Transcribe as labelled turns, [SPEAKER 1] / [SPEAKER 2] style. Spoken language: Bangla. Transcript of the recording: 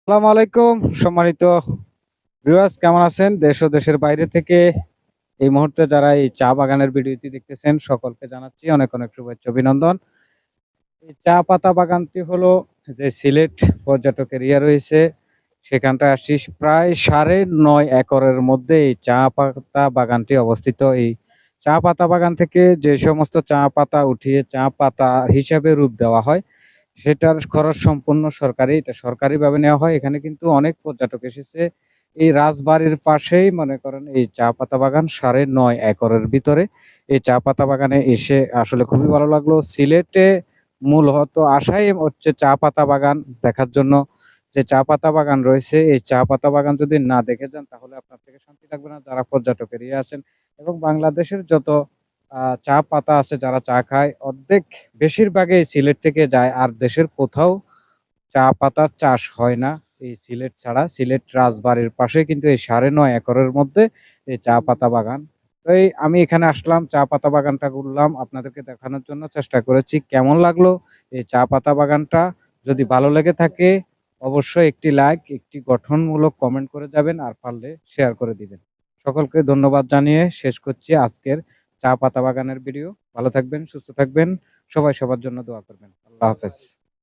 [SPEAKER 1] আসসালামু আলাইকুম সম্মানিত ভিউয়ার্স, কেমন আছেন? দেশ ও দেশের বাইরে থেকে এই মুহূর্তে যারা এই চা বাগানের ভিডিওটি দেখতেছেন সকলকে জানাচ্ছি অনেক অনেক শুভেচ্ছা অভিনন্দন। এই চা পাতা বাগানটি হলো যে সিলেট পর্যটক এরিয়া রয়েছে সেখানটায় আসছি। প্রায় 9.5 একরের মধ্যে এই চা পাতা বাগানটি অবস্থিত। এই চা পাতা বাগান থেকে যে সমস্ত চা পাতা উঠিয়ে চা পাতা হিসাবে রূপ দেওয়া হয় সেটার খরচ সম্পূর্ণ সরকারি। এটা সরকারিভাবে নেওয়া হয়। এখানে কিন্তু অনেক পর্যটক এসেছে। এই রাজবাড়ির পাশেই মনে করেন এই চা পাতা বাগান 9.5 একরের ভিতরে। এই চা পাতা বাগানে এসে আসলে খুবই ভালো লাগলো। সিলেটে মূলত আসাই হচ্ছে চা পাতা বাগান দেখার জন্য। যে চা পাতা বাগান রয়েছে এই চা পাতা বাগান যদি না দেখে যান তাহলে আপনার থেকে শান্তি লাগবে না যারা পর্যটক এরিয়া আছেন। এবং বাংলাদেশের যত চা পাতা আছে যারা চা খায় অর্ধেক বেশিরভাগই সিলেট থেকে যায়। আর দেশের কোথাও চা পাতার চাষ হয় না এই সিলেট ছাড়া। সিলেট রাজবাড়ির পাশে কিন্তু এই 9.5 একরের মধ্যে এই চা পাতা বাগান। তো আমি এখানে আসলাম, চা পাতা বাগানটা ঘুরলাম, আপনাদেরকে দেখানোর জন্য চেষ্টা করেছি। কেমন লাগলো এই চা পাতা বাগানটা? যদি ভালো লেগে থাকে অবশ্যই একটি লাইক, একটি গঠনমূলক কমেন্ট করে যাবেন, আর পারলে শেয়ার করে দিবেন। সকলকে ধন্যবাদ জানিয়ে শেষ করছি আজকের চা পাতা বাগানের ভিডিও। ভালো থাকবেন, সুস্থ থাকবেন, সবাই সবার জন্য দোয়া করবেন। আল্লাহ হাফেজ।